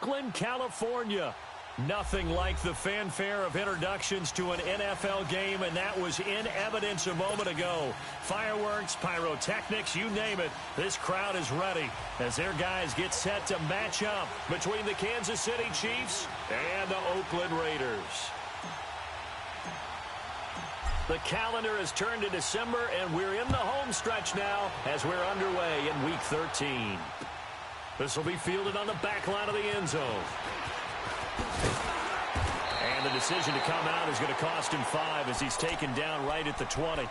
Oakland, California. Nothing like the fanfare of introductions to an NFL game, and that was in evidence a moment ago. Fireworks, pyrotechnics, you name it. This crowd is ready as their guys get set to match up between the Kansas City Chiefs and the Oakland Raiders. The calendar has turned to December, and we're in the home stretch now as we're underway in Week 13. This will be fielded on the back line of the end zone. And the decision to come out is going to cost him 5 as he's taken down right at the 20.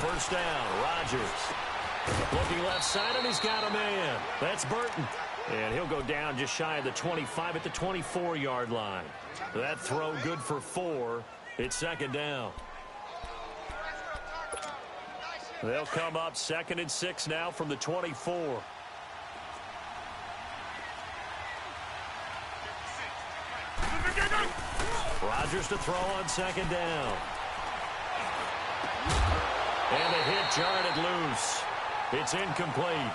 First down, Rodgers. Looking left side, and he's got a man. That's Burton. And he'll go down just shy of the 25 at the 24-yard line. That throw good for 4. It's second down. They'll come up 2nd and 6 now from the 24. Rodgers to throw on second down. And the hit jarred it loose. It's incomplete.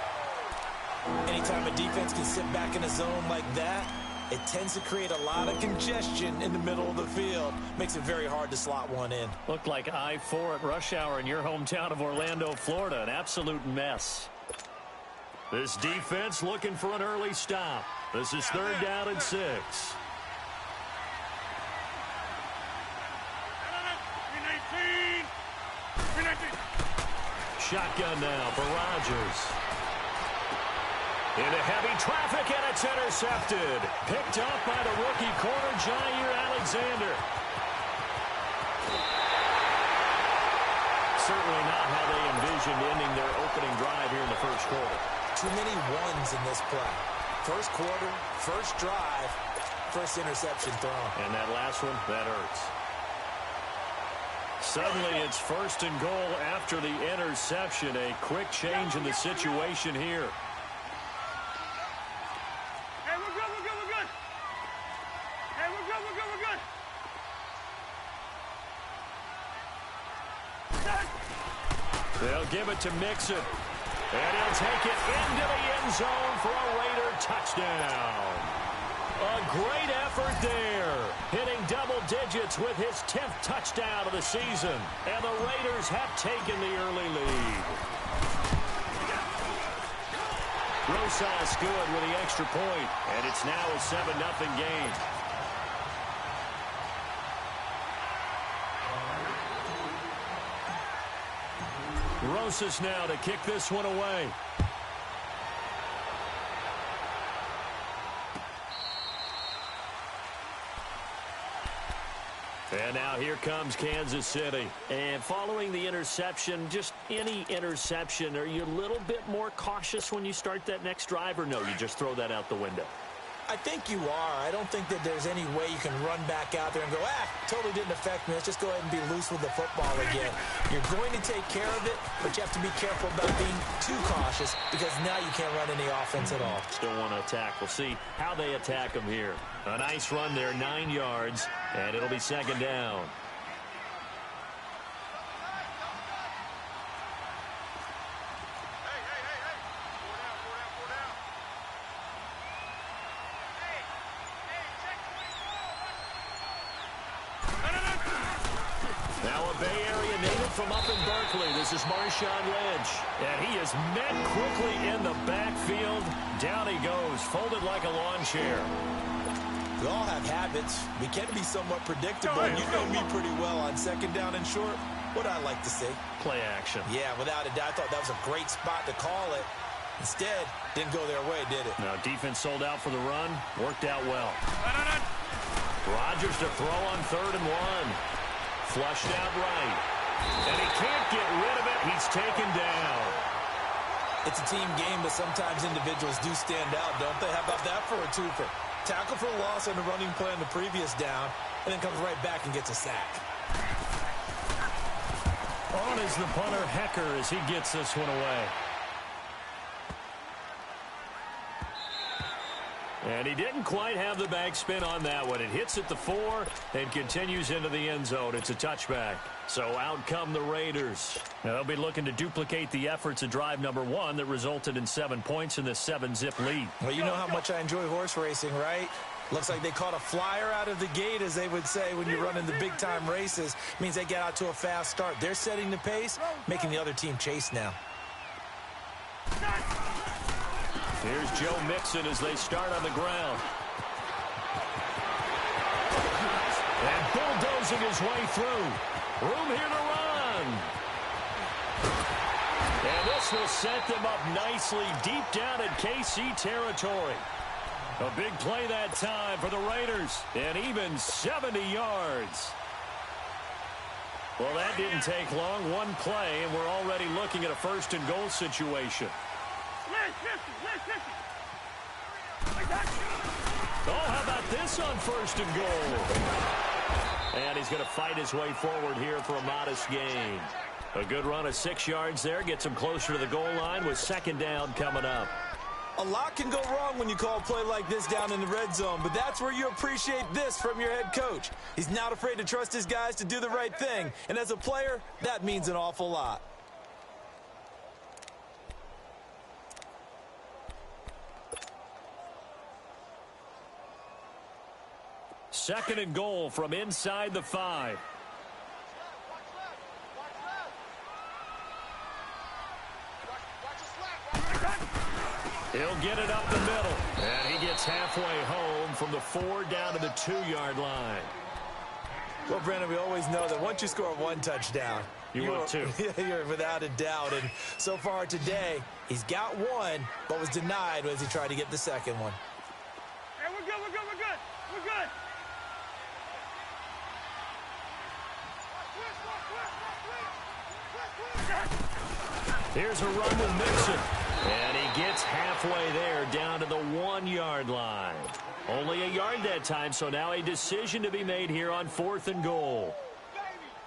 Anytime a defense can sit back in a zone like that, it tends to create a lot of congestion in the middle of the field. Makes it very hard to slot one in. Looked like I-4 at rush hour in your hometown of Orlando, Florida. An absolute mess. This defense looking for an early stop. This is 3rd down and 6. Shotgun now for Rodgers. Into heavy traffic, and it's intercepted. Picked up by the rookie corner, Jair Alexander. Certainly not how they envisioned ending their opening drive here in the first quarter. Too many ones in this play. First quarter, first drive, first interception thrown. And that last one, that hurts. Suddenly it's 1st and goal after the interception. A quick change in the situation here. Hey, we're good, we're good, we're good. Hey, we're good, we're good, we're good. They'll give it to Mixon. And he'll take it into the end zone for a Raider touchdown. A great effort there, hitting double digits with his 10th touchdown of the season. And the Raiders have taken the early lead. Rosas good with the extra point, and it's now a 7-0 game. Rosas now to kick this one away. And now here comes Kansas City. And following the interception, just any interception, are you a little bit more cautious when you start that next drive, or no, you just throw that out the window? I think you are. I don't think that there's any way you can run back out there and go, totally didn't affect me. Let's just go ahead and be loose with the football again. You're going to take care of it, but you have to be careful about being too cautious because now you can't run any offense at all. Still want to attack. We'll see how they attack them here. A nice run there, 9 yards, and it'll be second down. From up in Berkeley, this is Marshawn Lynch. And he is met quickly in the backfield. Down he goes, folded like a lawn chair. We all have habits. We can be somewhat predictable. You know me pretty well on second down and short. What I like to see. Play action. Yeah, without a doubt. I thought that was a great spot to call it. Instead, didn't go their way, did it? No, defense sold out for the run. Worked out well. Rodgers to throw on 3rd and 1. Flushed out right. And he can't get rid of it. He's taken down. It's a team game, but sometimes individuals do stand out, don't they? How about that for a twofer? Tackle for loss on the running play on the previous down, and then comes right back and gets a sack. On is the punter, Hecker, as he gets this one away. And he didn't quite have the backspin on that one. It hits at the 4 and continues into the end zone. It's a touchback. So out come the Raiders. Now they'll be looking to duplicate the efforts of drive number 1 that resulted in 7 points in this 7-zip lead. Well, you know how much I enjoy horse racing, right? Looks like they caught a flyer out of the gate, as they would say when you're running the big-time races. Means they get out to a fast start. They're setting the pace, making the other team chase now. Here's Joe Mixon as they start on the ground. And bulldozing his way through. Room here to run. And this will set them up nicely deep down in KC territory. A big play that time for the Raiders. And even 70 yards. Well, that didn't take long. One play, and we're already looking at a first-and-goal situation. Oh, how about this on first and goal? And he's going to fight his way forward here for a modest gain. A good run of 6 yards there. Gets him closer to the goal line with second down coming up. A lot can go wrong when you call a play like this down in the red zone, but that's where you appreciate this from your head coach. He's not afraid to trust his guys to do the right thing, and as a player, that means an awful lot. Second and goal from inside the 5. He'll get it up the middle. And he gets halfway home from the 4 down to the 2-yard line. Well, Brandon, we always know that once you score 1 touchdown, you're 2. You're without a doubt. And so far today, he's got 1, but was denied as he tried to get the second one. Hey, we're good, we're good, we're good. We're good. Here's a run with Mixon. And he gets halfway there down to the 1-yard line. Only a yard that time, so now a decision to be made here on 4th and goal.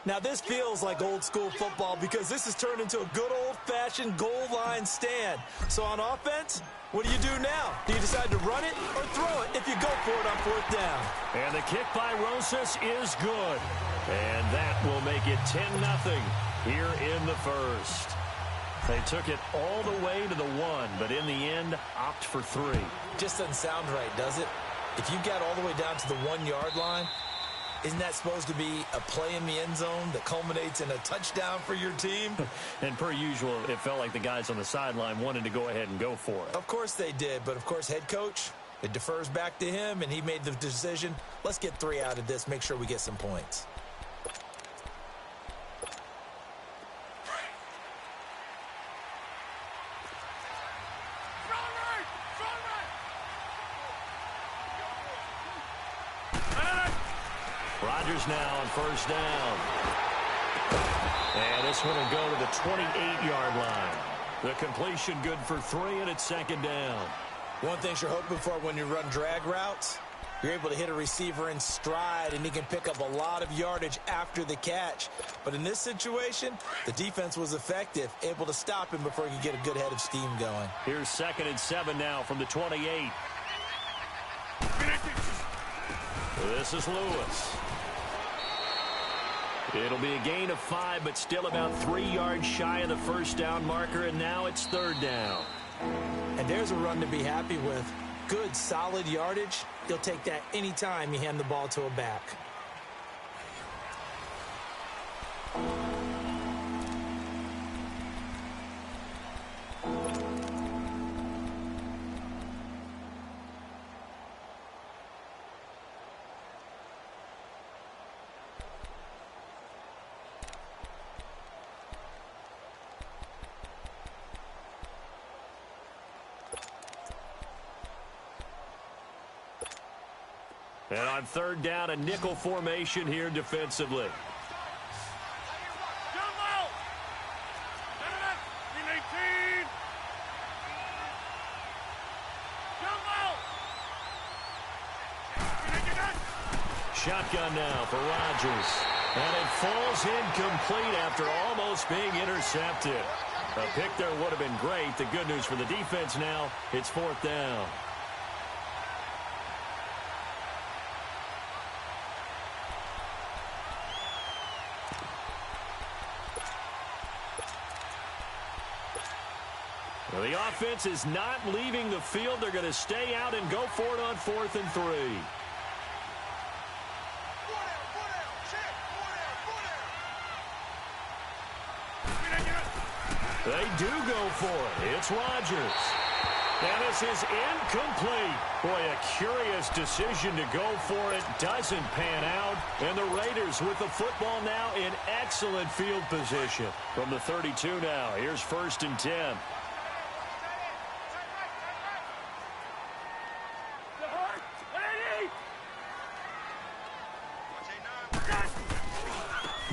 Now this feels like old school football because this has turned into a good old-fashioned goal line stand. So on offense, what do you do now? Do you decide to run it or throw it if you go for it on 4th down? And the kick by Rosas is good. And that will make it 10-0 here in the first. They took it all the way to the 1, but in the end, opt for 3. Just doesn't sound right, does it? If you got all the way down to the 1-yard line, isn't that supposed to be a play in the end zone that culminates in a touchdown for your team? And per usual, it felt like the guys on the sideline wanted to go ahead and go for it. Of course they did, but of course head coach, it defers back to him, and he made the decision. Let's get 3 out of this, make sure we get some points. Rodgers now on first down. And this one will go to the 28-yard line. The completion good for 3, and it's second down. One thing you're hoping for when you run drag routes, you're able to hit a receiver in stride, and he can pick up a lot of yardage after the catch. But in this situation, the defense was effective, able to stop him before he could get a good head of steam going. Here's 2nd and 7 now from the 28. This is Lewis. It'll be a gain of 5, but still about 3 yards shy of the first down marker, and now it's 3rd down. And there's a run to be happy with. Good, solid yardage. He'll take that anytime you hand the ball to a back. And on 3rd down, a nickel formation here defensively. shotgun now for Rodgers. And it falls incomplete after almost being intercepted. A pick there would have been great. The good news for the defense now, it's 4th down. Well, the offense is not leaving the field. They're going to stay out and go for it on 4th and 3. They do go for it. It's Rodgers. And this is incomplete. Boy, a curious decision to go for it. Doesn't pan out. And the Raiders with the football now in excellent field position. From the 32 now, here's 1st and 10.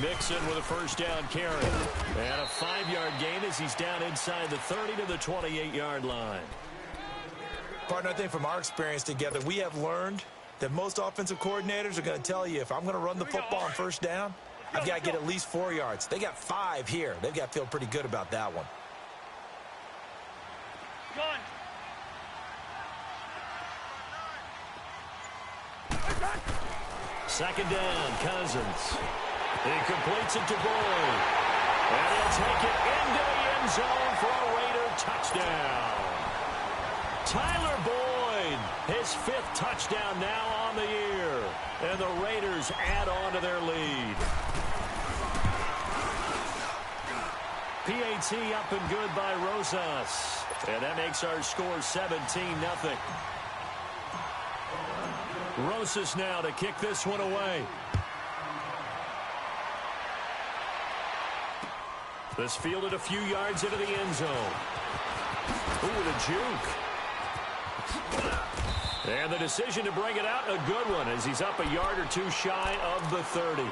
Mixon with a 1st down carry. And a 5-yard gain as he's down inside the 30 to the 28-yard line. Partner, I think from our experience together, we have learned that most offensive coordinators are going to tell you, if I'm going to run the football on 1st down, I've got to get at least 4 yards. They got 5 here. They've got to feel pretty good about that one. 2nd down, Cousins. He completes it to Boyd. And he'll take it into the end zone for a Raider touchdown. Tyler Boyd, his 5th touchdown now on the year. And the Raiders add on to their lead. PAT up and good by Rosas. And that makes our score 17-0. Rosas now to kick this one away. This fielded a few yards into the end zone. Ooh, with a juke. And the decision to bring it out, a good one, as he's up a yard or two shy of the 30.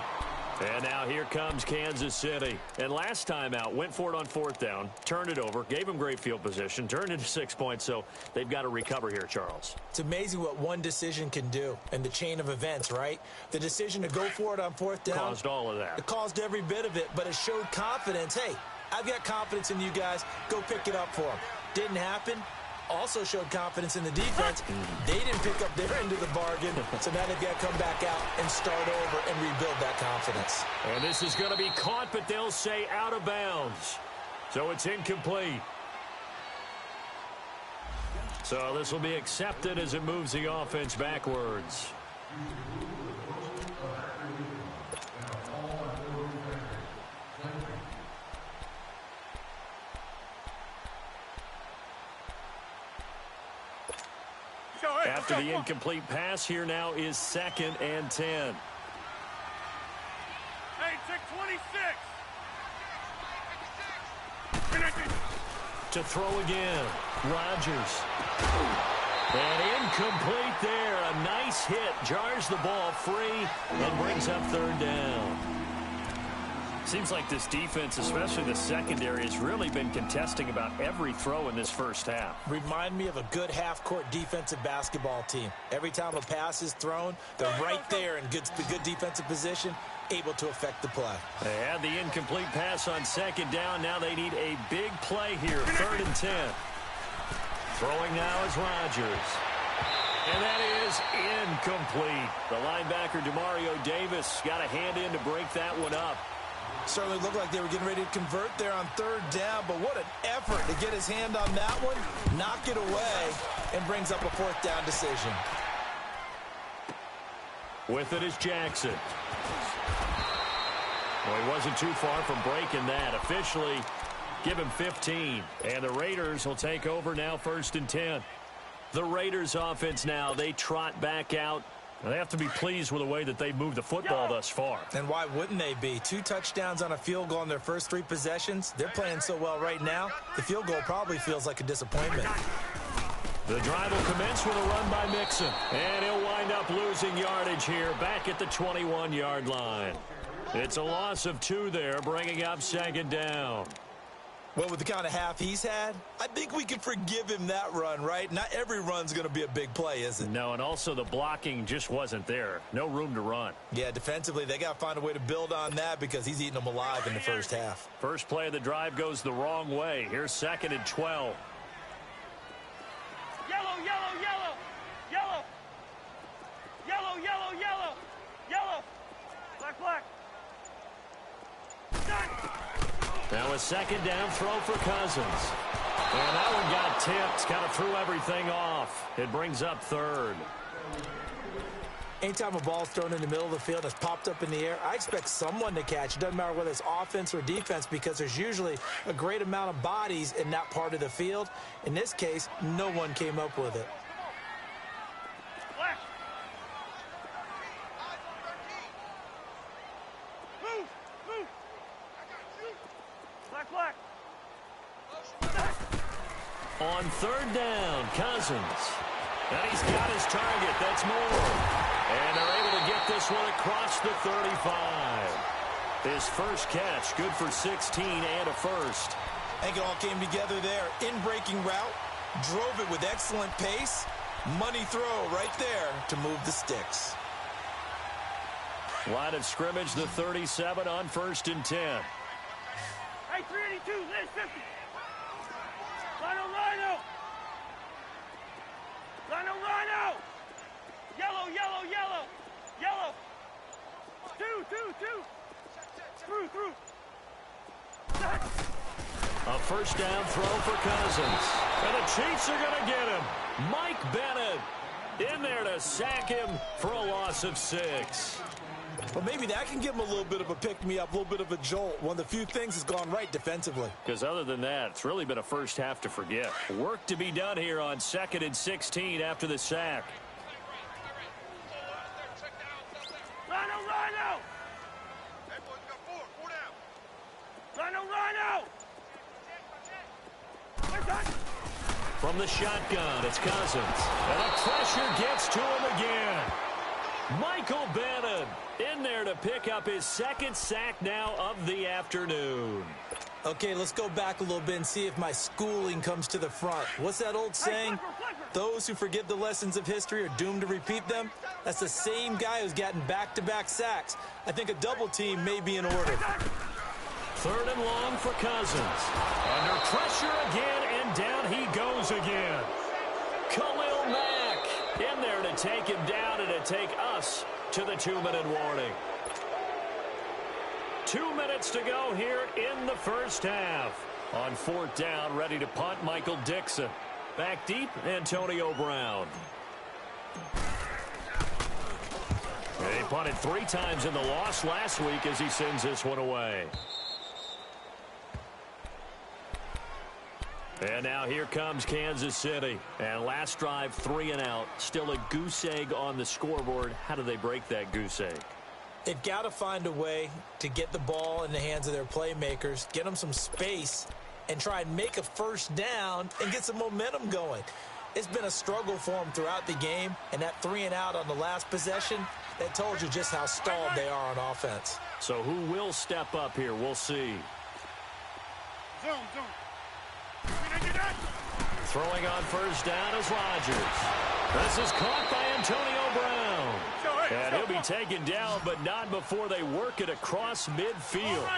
And now here comes Kansas City. And last time out, went for it on 4th down, turned it over, gave him great field position, turned into 6 points, so they've got to recover here, Charles. It's amazing what one decision can do in the chain of events, right? The decision to go for it on 4th down. Caused all of that. It caused every bit of it, but it showed confidence. Hey, I've got confidence in you guys. Go pick it up for them. Didn't happen. Also showed confidence in the defense. They didn't pick up their end of the bargain, so now they've got to come back out and start over and rebuild that confidence. And this is going to be caught, but they'll say out of bounds. So it's incomplete. So this will be accepted as it moves the offense backwards. After the incomplete pass, here now is 2nd and 10. Hey, check 26. To throw again, Rodgers. And incomplete there. A nice hit. Jars the ball free and brings up 3rd down. Seems like this defense, especially the secondary, has really been contesting about every throw in this first half. Remind me of a good half-court defensive basketball team. Every time a pass is thrown, they're right there in good defensive position, able to affect the play. They had the incomplete pass on 2nd down. Now they need a big play here, 3rd and 10. Throwing now is Rodgers. And that is incomplete. The linebacker, Demario Davis, got a hand in to break that one up. Certainly looked like they were getting ready to convert there on 3rd down, but what an effort to get his hand on that one, knock it away, and brings up a 4th down decision. With it is Jackson. Well, he wasn't too far from breaking that. Officially, give him 15. And the Raiders will take over now, 1st and 10. The Raiders offense now, they trot back out. They have to be pleased with the way that they've moved the football thus far. And why wouldn't they be? 2 touchdowns on a field goal in their first 3 possessions. They're playing so well right now, the field goal probably feels like a disappointment. The drive will commence with a run by Mixon. And he'll wind up losing yardage here back at the 21-yard line. It's a loss of 2 there, bringing up 2nd down. Well, with the kind of half he's had, I think we can forgive him that run, right? Not every run's going to be a big play, is it? No, and also the blocking just wasn't there. No room to run. Yeah, defensively, they got to find a way to build on that because he's eating them alive in the first half. First play of the drive goes the wrong way. Here's 2nd and 12. Yellow, yellow, yellow. Yellow. Yellow, yellow, yellow. Yellow. Black, black. Done. Now a 2nd down throw for Cousins. And that one got tipped. Kind of threw everything off. It brings up 3rd. Anytime a ball's thrown in the middle of the field that's popped up in the air, I expect someone to catch. It doesn't matter whether it's offense or defense because there's usually a great amount of bodies in that part of the field. In this case, no one came up with it. Flash. Move, move. Black, black. On 3rd down, Cousins. And he's got his target. That's more. And they're able to get this one across the 35. His first catch, good for 16 and a first. I think it all came together there. In-breaking route, drove it with excellent pace. Money throw right there to move the sticks. Line of scrimmage, the 37 on 1st and 10. Hey, 382, let's 50. Rhino, Rhino. Rhino, Rhino. Yellow, yellow, yellow. Yellow. Two. Through. A first down throw for Cousins. And the Chiefs are going to get him. Mike Bennett in there to sack him for a loss of 6. Well, maybe that can give him a little bit of a pick-me-up, a little bit of a jolt. One of the few things has gone right defensively. Because other than that, it's really been a first half to forget. Work to be done here on 2nd and 16 after the sack. Rhino, Rhino. Rhino, Rhino. From the shotgun, it's Cousins. And the pressure gets to him again. Michael Bennett in there to pick up his 2nd sack now of the afternoon. Okay, let's go back a little bit and see if my schooling comes to the front. What's that old saying? Those who forget the lessons of history are doomed to repeat them. That's the same guy who's gotten back-to-back sacks. I think a double team may be in order. 3rd and long for Cousins. Under pressure again, and down he goes again. Khalil Mack in there to take him down and to take us to the 2-minute warning. 2 minutes to go here in the first half. On 4th down, ready to punt, Michael Dixon. Back deep, Antonio Brown. He punted 3 times in the loss last week as he sends this one away. And now here comes Kansas City. And last drive, 3 and out. Still a goose egg on the scoreboard. How do they break that goose egg? They've got to find a way to get the ball in the hands of their playmakers, get them some space, and try and make a first down and get some momentum going. It's been a struggle for them throughout the game, and that 3 and out on the last possession, that told you just how stalled they are on offense. So who will step up here? We'll see. Zone. Throwing on first down is Rodgers. This is caught by Antonio Brown. And he'll be taken down, but not before they work it across midfield.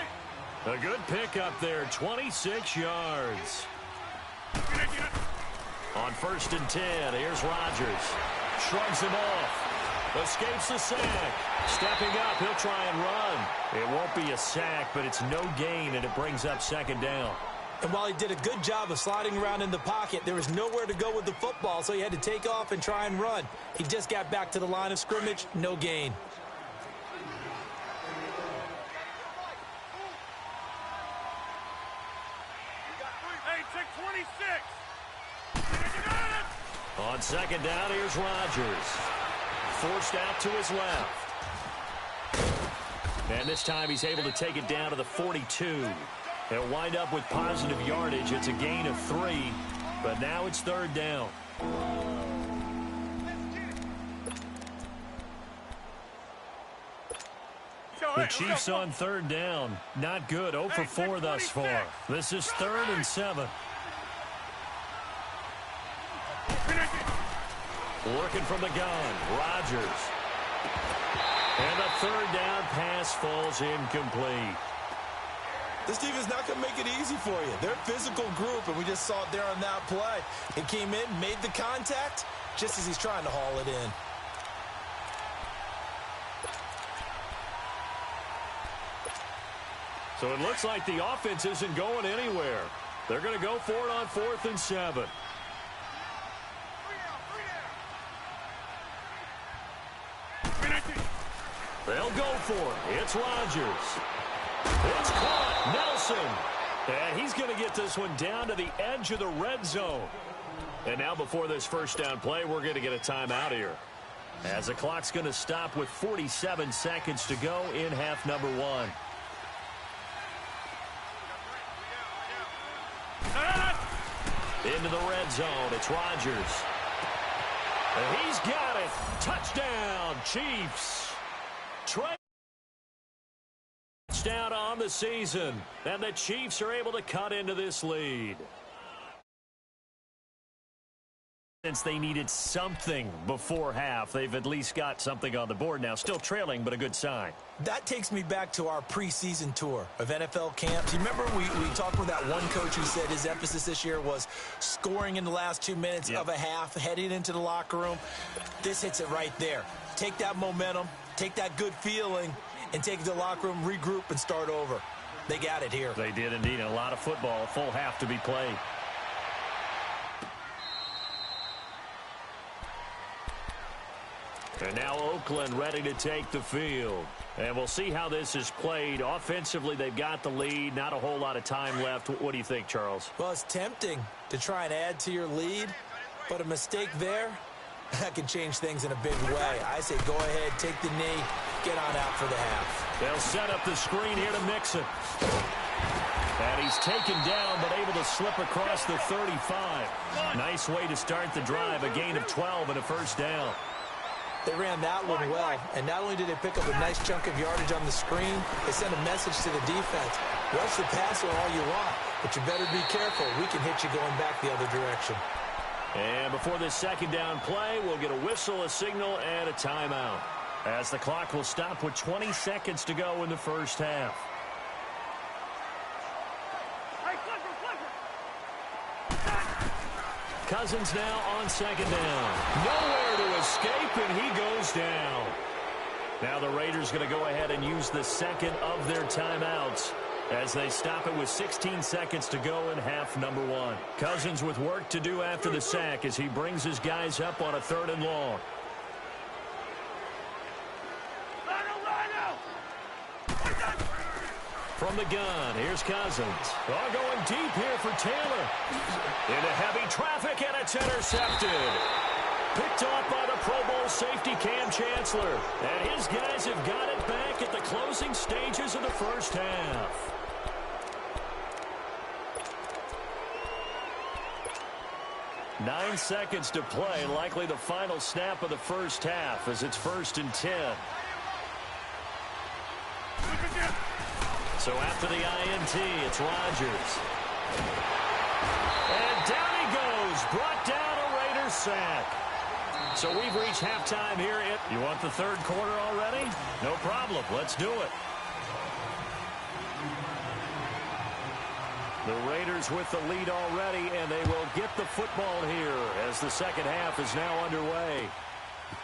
A good pickup there, 26 yards. On 1st and 10, here's Rodgers. Shrugs him off. Escapes the sack. Stepping up, he'll try and run. It won't be a sack, but it's no gain, and it brings up 2nd down. And while he did a good job of sliding around in the pocket, there was nowhere to go with the football, so he had to take off and try and run. He just got back to the line of scrimmage, no gain. Hey, check 26. On 2nd down, here's Rodgers. Forced out to his left. And this time he's able to take it down to the 42. He'll wind up with positive yardage. It's a gain of 3, but now it's 3rd down. Show The Chiefs on third down. Not good. 0 for 4 thus far. This is 3rd and 7. Working from the gun. Rodgers. And the 3rd down pass falls incomplete. This defense is not going to make it easy for you. They're a physical group, and we just saw it there on that play. He came in, made the contact, just as he's trying to haul it in. So it looks like the offense isn't going anywhere. They're going to go for it on 4th and 7. They'll go for it. It's Rodgers. It's caught. Nelson. And he's going to get this one down to the edge of the red zone. And now before this first down play, we're going to get a timeout here, as the clock's going to stop with 47 seconds to go in half number 1. Into the red zone. It's Rodgers. And he's got it. Touchdown, Chiefs. Touchdown on the season. And the Chiefs are able to cut into this lead. Since they needed something before half, they've at least got something on the board now. Still trailing, but a good sign. That takes me back to our preseason tour of NFL camps. You remember we talked with that one coach who said his emphasis this year was scoring in the last 2 minutes of a half, heading into the locker room. This hits it right there. Take that momentum, take that good feeling, and take it to the locker room, regroup, and start over. They got it here. They did indeed. A lot of football, full half to be played. And now Oakland ready to take the field. And we'll see how this is played. Offensively, they've got the lead. Not a whole lot of time left. What do you think, Charles? Well, it's tempting to try and add to your lead, but a mistake there, that can change things in a big way. I say go ahead, take the knee, get on out for the half. They'll set up the screen here to Mixon. And he's taken down, but able to slip across the 35. Nice way to start the drive. A gain of 12 and a first down. They ran that one well, and not only did they pick up a nice chunk of yardage on the screen, they sent a message to the defense. Rush the passer all you want, but you better be careful. We can hit you going back the other direction. And before this second down play, we'll get a whistle, a signal, and a timeout, as the clock will stop with 20 seconds to go in the first half. Cousins now on second down. Nowhere to escape, and he goes down. Now the Raiders going to go ahead and use the second of their timeouts as they stop it with 16 seconds to go in half number 1. Cousins with work to do after the sack as he brings his guys up on a 3rd and long. From the gun, here's Cousins. Oh, going deep here for Taylor. Into heavy traffic, and it's intercepted. Picked off by the Pro Bowl safety Cam Chancellor. And his guys have got it back at the closing stages of the first half. Nine seconds to play, likely the final snap of the first half as it's 1st and 10. So after the INT, it's Rodgers. And down he goes, brought down a Raiders sack. So we've reached halftime here. You want the 3rd quarter already? No problem. Let's do it. The Raiders with the lead already, and they will get the football here as the second half is now underway.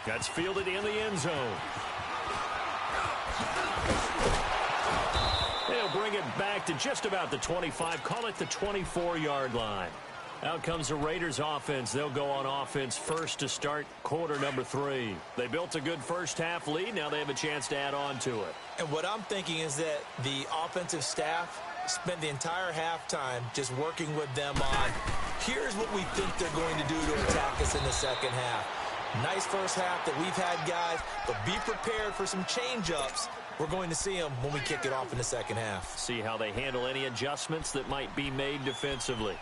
That's fielded in the end zone. They'll bring it back to just about the 25, call it the 24-yard line. Out comes the Raiders offense. They'll go on offense first to start quarter number 3. They built a good first half lead. Now they have a chance to add on to it. And what I'm thinking is that the offensive staff spent the entire halftime just working with them on, here's what we think they're going to do to attack us in the second half. Nice first half that we've had, guys, but be prepared for some change-ups. We're going to see them when we kick it off in the second half. See how they handle any adjustments that might be made defensively.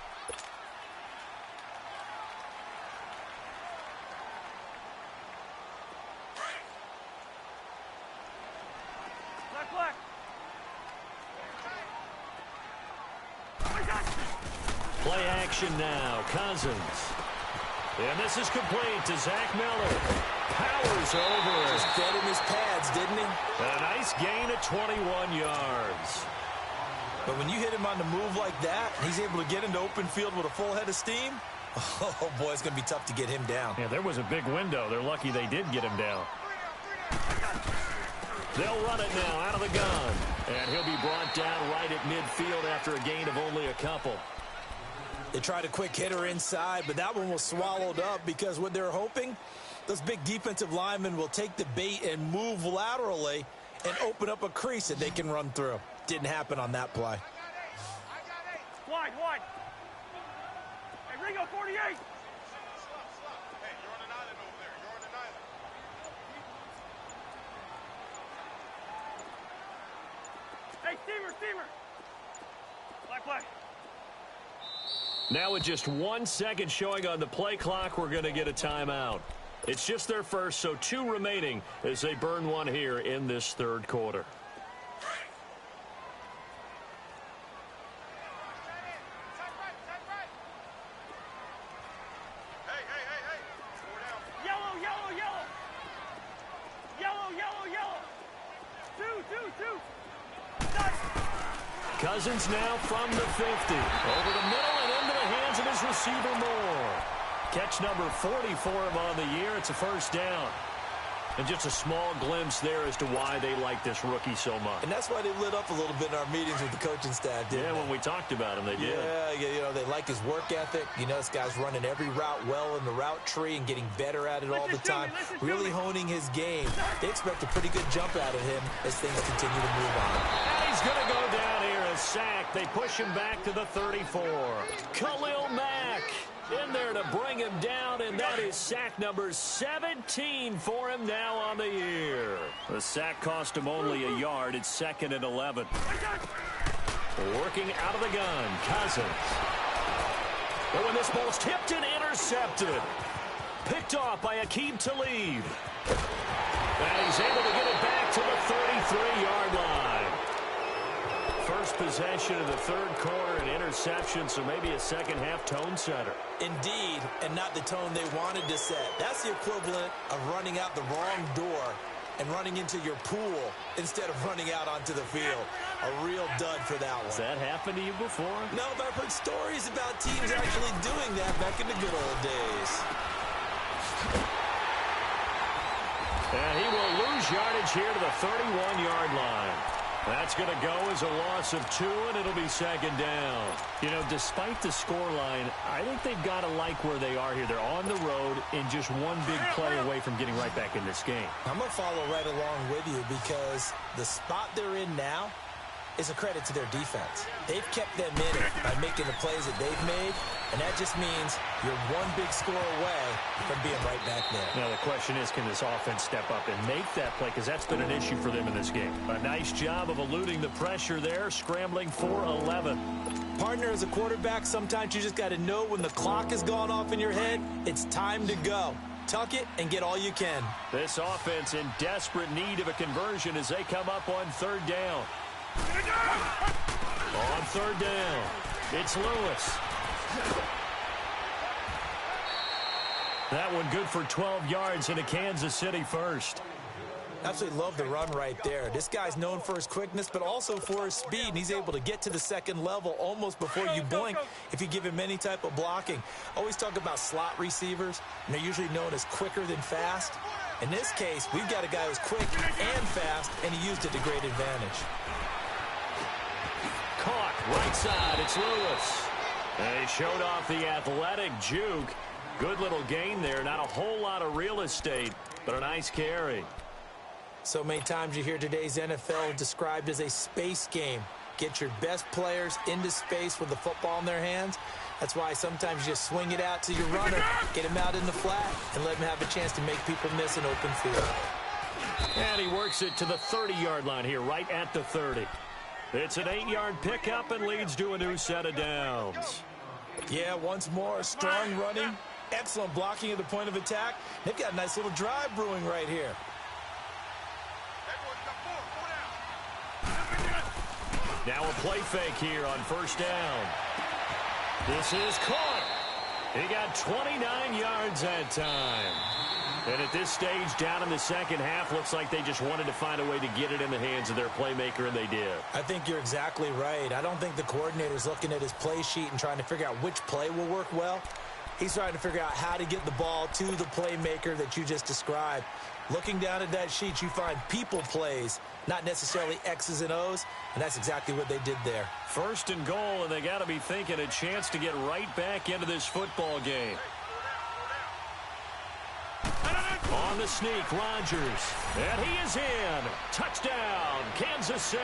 Black, Play action now. Cousins. And this is complete to Zach Miller. Powers over. Just fed him his pads, didn't he? A nice gain of 21 yards. But when you hit him on the move like that, he's able to get into open field with a full head of steam. Oh, boy, it's going to be tough to get him down. Yeah, there was a big window. They're lucky they did get him down. They'll run it now out of the gun. And he'll be brought down right at midfield after a gain of only a couple. They tried a quick hitter inside, but that one was swallowed up because what they're hoping, those big defensive linemen will take the bait and move laterally and open up a crease that they can run through. Didn't happen on that play. Wide. Hey, Ringo, 48. Hey, you're on an island over there. You're on an island. Hey, steamer. Play. Now with just 1 second showing on the play clock, we're going to get a timeout. It's just their first, so 2 remaining as they burn one here in this third quarter. Two. Cousins now from the 50. Over the middle and into the hands of his receiver Moore. Catch number 40 for him on the year. It's a first down. And just a small glimpse there as to why they like this rookie so much. And that's why they lit up a little bit in our meetings with the coaching staff, didn't they? When we talked about him, they did. Yeah, they like his work ethic. This guy's running every route well in the route tree and getting better at it all the time. Really honing his game. They expect a pretty good jump out of him as things continue to move on. And he's going to go down here, a sack. They push him back to the 34. Khalil Mack in there to bring him down, and that is sack number 17 for him now on the year. The sack cost him only a yard. It's 2nd and 11. Working out of the gun, Cousins. But when this ball's tipped and intercepted. Picked off by Aqib Talib. And he's able to get it back to the 33-yard line. First possession of the third quarter, an interception, so maybe a second-half tone setter. Indeed, and not the tone they wanted to set. That's the equivalent of running out the wrong door and running into your pool instead of running out onto the field. A real dud for that one. Has that happened to you before? No, but I've heard stories about teams actually doing that back in the good old days. And he will lose yardage here to the 31-yard line. That's going to go as a loss of 2, and it'll be second down. Despite the scoreline, I think they've got to like where they are here. They're on the road and just one big play away from getting right back in this game. I'm going to follow right along with you because the spot they're in now is a credit to their defense. They've kept them in it by making the plays that they've made, and that just means you're one big score away from being right back there. Now, the question is, can this offense step up and make that play? Because that's been an issue for them in this game. A nice job of eluding the pressure there, scrambling for 11. Partner, as a quarterback, sometimes you just got to know when the clock has gone off in your head, it's time to go. Tuck it and get all you can. This offense in desperate need of a conversion as they come up on third down. On third down, it's Lewis. That one good for 12 yards into Kansas City first. Absolutely love the run right there. This guy's known for his quickness, but also for his speed, and he's able to get to the second level almost before you blink if you give him any type of blocking. Always talk about slot receivers, and they're usually known as quicker than fast. In this case, we've got a guy who's quick and fast, and he used it to great advantage. Caught, right side, it's Lewis. And he showed off the athletic juke. Good little gain there. Not a whole lot of real estate, but a nice carry. So many times you hear today's NFL described as a space game. Get your best players into space with the football in their hands. That's why sometimes you just swing it out to your runner, get him out in the flat, and let him have a chance to make people miss an open field. And he works it to the 30-yard line here, right at the 30. It's an 8-yard pickup and leads to a new set of downs. Yeah, once more, strong running, excellent blocking at the point of attack. They've got a nice little drive brewing right here. Now a play fake here on first down. This is caught. He got 29 yards that time. And at this stage, down in the second half, looks like they just wanted to find a way to get it in the hands of their playmaker, and they did. I think you're exactly right. I don't think the coordinator's looking at his play sheet and trying to figure out which play will work well. He's trying to figure out how to get the ball to the playmaker that you just described. Looking down at that sheet, you find people plays, not necessarily X's and O's, and that's exactly what they did there. First and goal, and they got to be thinking a chance to get right back into this football game. On the sneak, Rodgers. And he is in. Touchdown, Kansas City.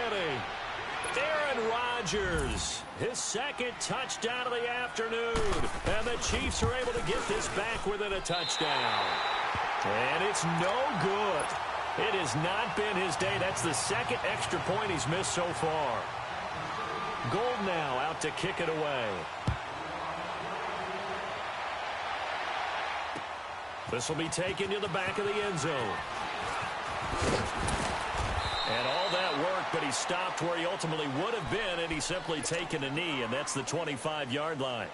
Aaron Rodgers, his second touchdown of the afternoon. And the Chiefs are able to get this back within a touchdown. And it's no good. It has not been his day. That's the second extra point he's missed so far. Gold now out to kick it away. This will be taken to the back of the end zone. And all that work, but he stopped where he ultimately would have been, and he's simply taken a knee, and that's the 25-yard line.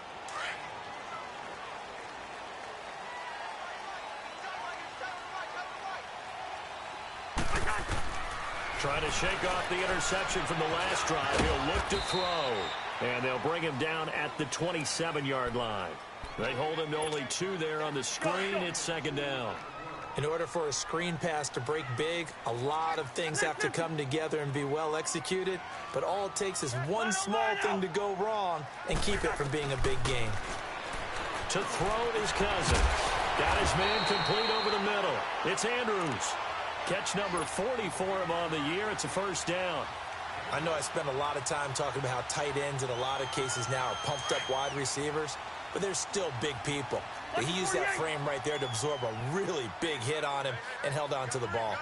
Trying to shake off the interception from the last drive. He'll look to throw, and they'll bring him down at the 27-yard line. They hold him to only 2 there on the screen. It's second down. In order for a screen pass to break big, a lot of things have to come together and be well executed. But all it takes is one small thing to go wrong and keep it from being a big game. To throw is Cousins. Got his man complete over the middle. It's Andrews. Catch number 40 for him on the year. It's a first down. I know I spent a lot of time talking about how tight ends in a lot of cases now are pumped up wide receivers, but they're still big people. But he used that frame right there to absorb a really big hit on him and held on to the ball.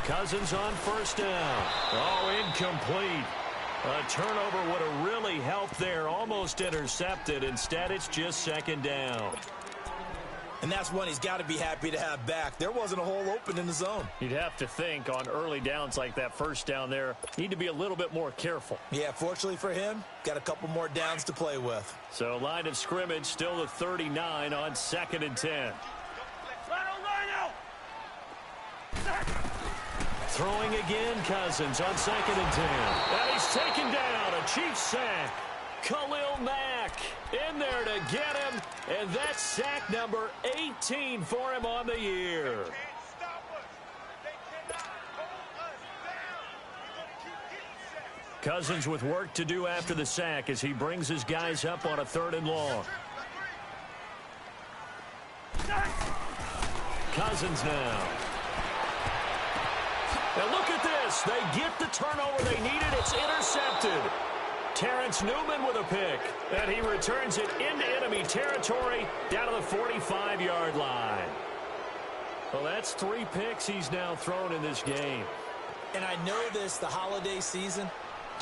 Cousins on first down. Oh, incomplete. A turnover would have really helped there. Almost intercepted. Instead, it's just second down. And that's one he's got to be happy to have back. There wasn't a hole open in the zone. You'd have to think on early downs like that first down there, need to be a little bit more careful. Yeah, fortunately for him, got a couple more downs to play with. So line of scrimmage still the 39 on 2nd and 10. Throwing again, Cousins on 2nd and 10. And he's taken down. A Chiefs sack. Khalil Mack in there to get him, and that's sack number 18 for him on the year. Cousins with work to do after the sack as he brings his guys up on a 3rd and long. Cousins now. And look at this. They get the turnover they needed. It's intercepted. Terrence Newman with a pick, and he returns it into enemy territory down to the 45-yard line. Well, that's 3 picks he's now thrown in this game. And I know this, the holiday season,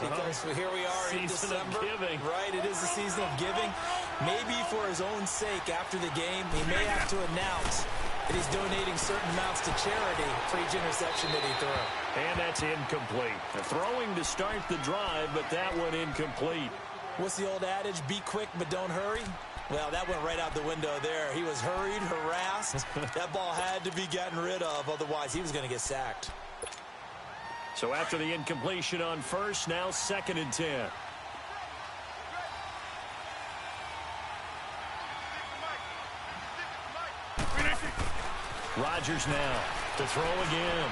because here we are in December. Right, it is the season of giving. Maybe for his own sake after the game, he may have to announce that he's donating certain amounts to charity for each interception that he threw. And that's incomplete. Throwing to start the drive, but that one incomplete. What's the old adage? Be quick, but don't hurry. Well, that went right out the window there. He was hurried, harassed. That ball had to be gotten rid of, otherwise he was going to get sacked. So after the incompletion on first, now 2nd and 10. Rodgers now to throw again.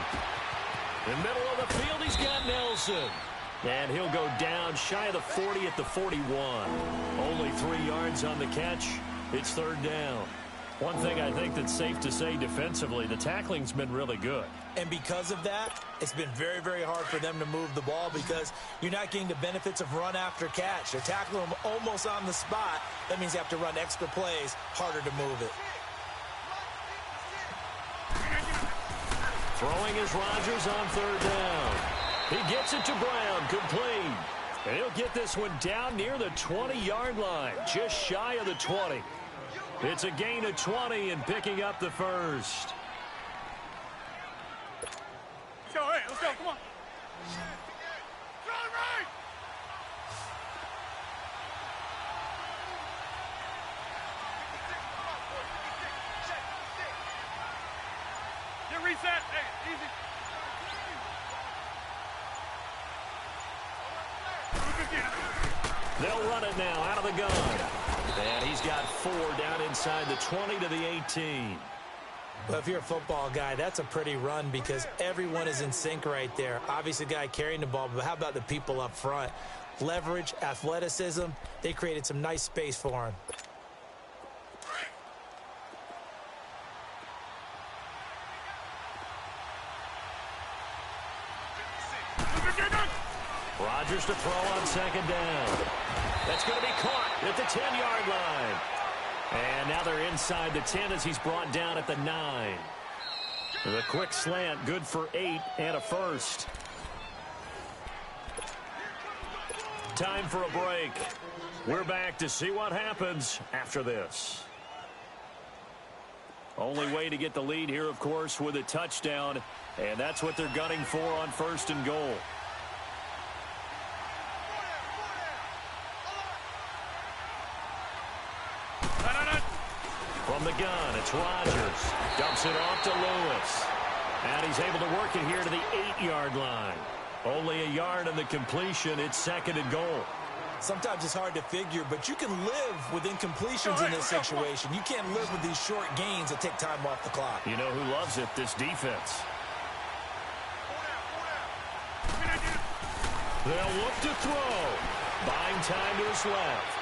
In the middle of the field, he's got Nelson. And he'll go down shy of the 40 at the 41. Only 3 yards on the catch. It's 3rd down. One thing I think that's safe to say defensively, the tackling's been really good. And because of that, it's been very, very hard for them to move the ball because you're not getting the benefits of run after catch. They're tackling them almost on the spot. That means you have to run extra plays, harder to move it. Throwing is Rodgers on 3rd down. He gets it to Brown, complete. And he'll get this one down near the 20-yard line, just shy of the 20. It's a gain of 20 and picking up the first. Let's go, hey, let's go, come on. Get reset. Hey, easy. They'll run it now out of the gun. And he's got 4 down inside the 20 to the 18. Well, if you're a football guy, that's a pretty run because everyone is in sync right there. Obviously, the guy carrying the ball, but how about the people up front? Leverage, athleticism, they created some nice space for him. Rodgers to throw on second down. That's going to be caught at the 10-yard line. And now they're inside the 10 as he's brought down at the 9. The quick slant, good for 8 and a first. Time for a break. We're back to see what happens after this. Only way to get the lead here, of course, with a touchdown. And that's what they're gunning for on 1st and goal. From the gun, it's Rodgers. Dumps it off to Lewis. And he's able to work it here to the 8-yard line. Only a yard on the completion. It's 2nd and goal. Sometimes it's hard to figure, but you can live with incompletions in this situation. You can't live with these short gains that take time off the clock. You know who loves it? This defense. They'll look to throw. Buying time to his left.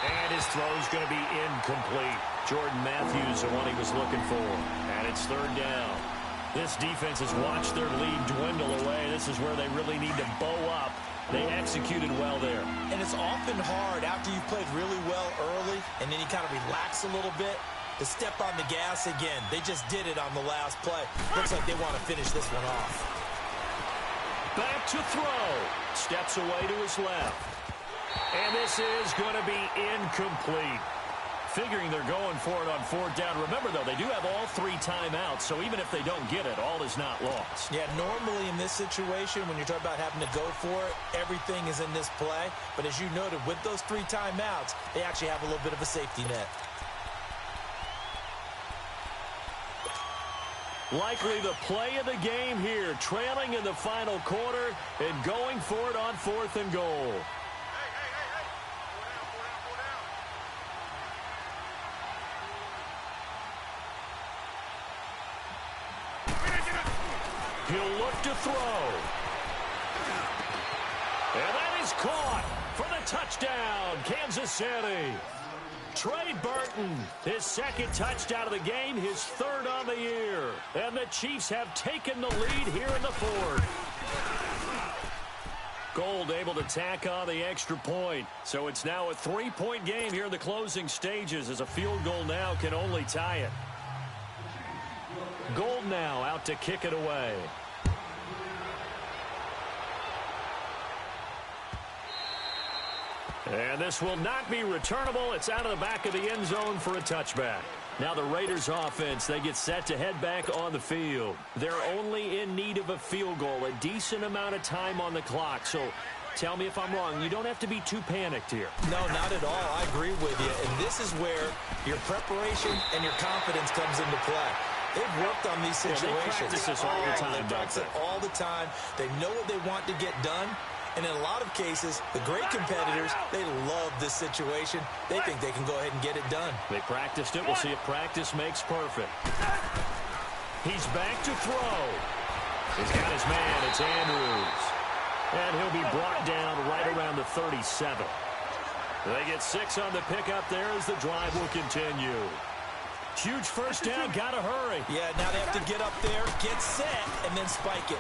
And his throw's going to be incomplete. Jordan Matthews, the one he was looking for. And it's 3rd down. This defense has watched their lead dwindle away. This is where they really need to bow up. They executed well there. And it's often hard after you've played really well early and then you kind of relax a little bit to step on the gas again. They just did it on the last play. Looks like they want to finish this one off. Back to throw. Steps away to his left. And this is going to be incomplete. Figuring they're going for it on 4th down. Remember, though, they do have all 3 timeouts, so even if they don't get it, all is not lost. Yeah, normally in this situation, when you're talking about having to go for it, everything is in this play. But as you noted, with those 3 timeouts, they actually have a little bit of a safety net. Likely the play of the game here, trailing in the final quarter and going for it on 4th and goal. He'll look to throw. And that is caught for the touchdown, Kansas City. Trey Burton, his 2nd touchdown of the game, his 3rd on the year. And the Chiefs have taken the lead here in the 4th. Gold able to tack on the extra point. So it's now a 3-point game here in the closing stages as a field goal now can only tie it. Gold now out to kick it away. And this will not be returnable. It's out of the back of the end zone for a touchback. Now the Raiders offense, they get set to head back on the field. They're only in need of a field goal, a decent amount of time on the clock. So tell me if I'm wrong. You don't have to be too panicked here. No, not at all. I agree with you. And this is where your preparation and your confidence comes into play. They've worked on these situations. They practice this all the time. They practice it all the time. They know what they want to get done. And in a lot of cases, the great competitors, they love this situation. They think they can go ahead and get it done. They practiced it. We'll see if practice makes perfect. He's back to throw. He's got his man. It's Andrews. And he'll be brought down right around the 37. They get 6 on the pickup there as the drive will continue. Huge first down. Got to hurry. Yeah, now they have to get up there, get set, and then spike it.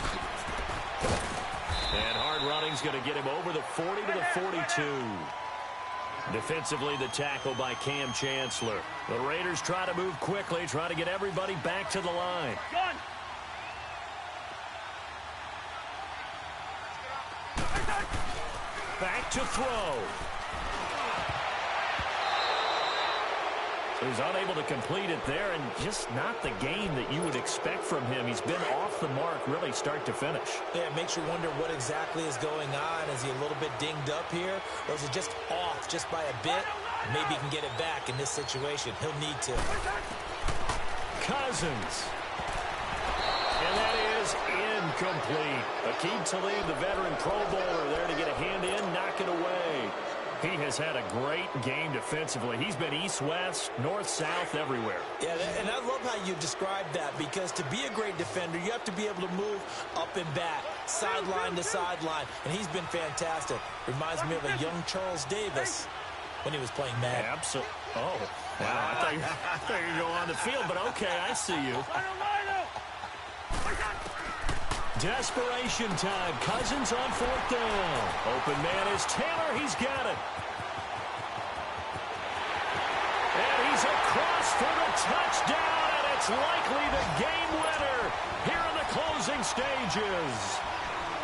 And hard running's going to get him over the 40 to the 42. Defensively, the tackle by Cam Chancellor. The Raiders try to move quickly, try to get everybody back to the line. Gun. Back to throw. He was unable to complete it there, and just not the game that you would expect from him. He's been off the mark really start to finish. Yeah, it makes you wonder what exactly is going on. Is he a little bit dinged up here, or is it just off just by a bit? Maybe he can get it back in this situation. He'll need to. Cousins. And that is incomplete. Akeem Talib, the veteran Pro Bowler, there to get a hand in, knock it away. He has had a great game defensively. He's been east-west, north-south, everywhere. Yeah, and I love how you described that, because to be a great defender, you have to be able to move up and back, sideline to sideline, and he's been fantastic. Reminds me of a young Charles Davis when he was playing Madden. Absolutely. Oh, wow. I thought you were going on the field, but okay, I see you. Desperation time. Cousins on fourth down. Open man is Taylor. He's got it. And he's across for the touchdown, and it's likely the game winner here in the closing stages.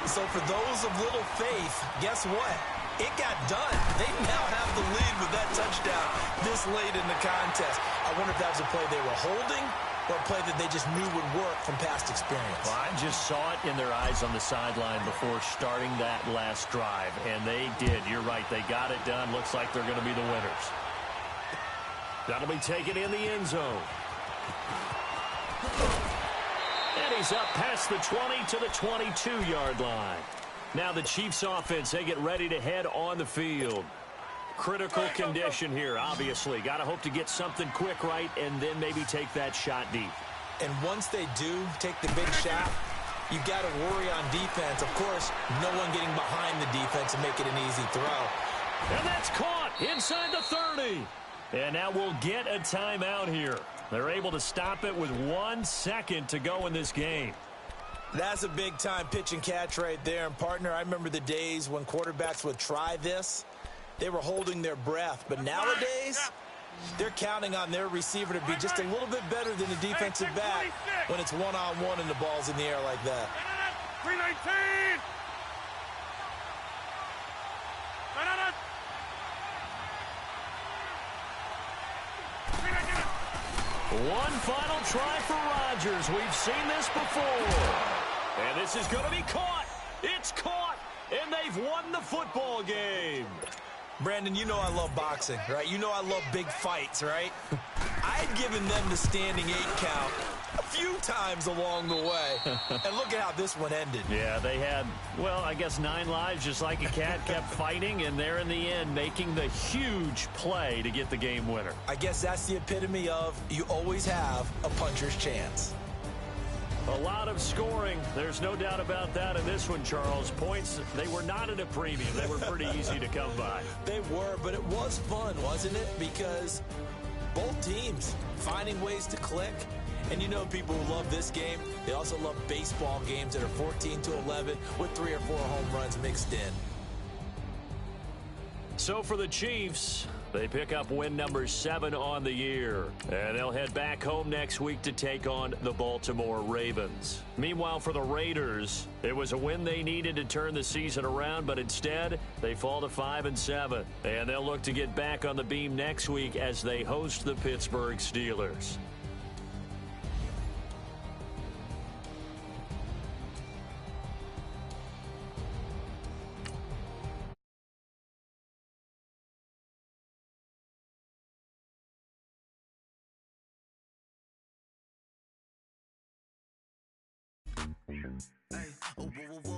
So for those of little faith, guess what? It got done. They now have the lead with that touchdown this late in the contest. I wonder if that was a play they were holding, or a play that they just knew would work from past experience. Well, I just saw it in their eyes on the sideline before starting that last drive, and they did. You're right. They got it done. Looks like they're going to be the winners. That'll be taken in the end zone. And he's up past the 20 to the 22-yard line. Now the Chiefs offense, they get ready to head on the field. Critical condition here, obviously. Got to hope to get something quick right and then maybe take that shot deep. And once they do take the big shot, you got to worry on defense. Of course, no one getting behind the defense and make it an easy throw. And that's caught inside the 30. And now we'll get a timeout here. They're able to stop it with 1 second to go in this game. That's a big-time pitch and catch right there. And, partner, I remember the days when quarterbacks would try this. They were holding their breath. But nowadays, they're counting on their receiver to be just a little bit better than the defensive back when it's one-on-one and the ball's in the air like that. 319! One final try for Rodgers. We've seen this before. And this is going to be caught. It's caught. And they've won the football game. Brandon, you know I love boxing, right? You know I love big fights, right? I had given them the standing 8 count a few times along the way. And look at how this one ended. Yeah, they had, well, I guess 9 lives, just like a cat, kept fighting, and they're in the end making the huge play to get the game winner. I guess that's the epitome of you always have a puncher's chance. A lot of scoring. There's no doubt about that in this one, Charles. Points, they were not at a premium. They were pretty easy to come by. They were, but it was fun, wasn't it? Because both teams finding ways to click. And you know people who love this game, they also love baseball games that are 14-11 with 3 or 4 home runs mixed in. So for the Chiefs, they pick up win number 7 on the year. And they'll head back home next week to take on the Baltimore Ravens. Meanwhile, for the Raiders, it was a win they needed to turn the season around, but instead, they fall to 5-7. And they'll look to get back on the beam next week as they host the Pittsburgh Steelers. Hey, oh, whoa, whoa, whoa.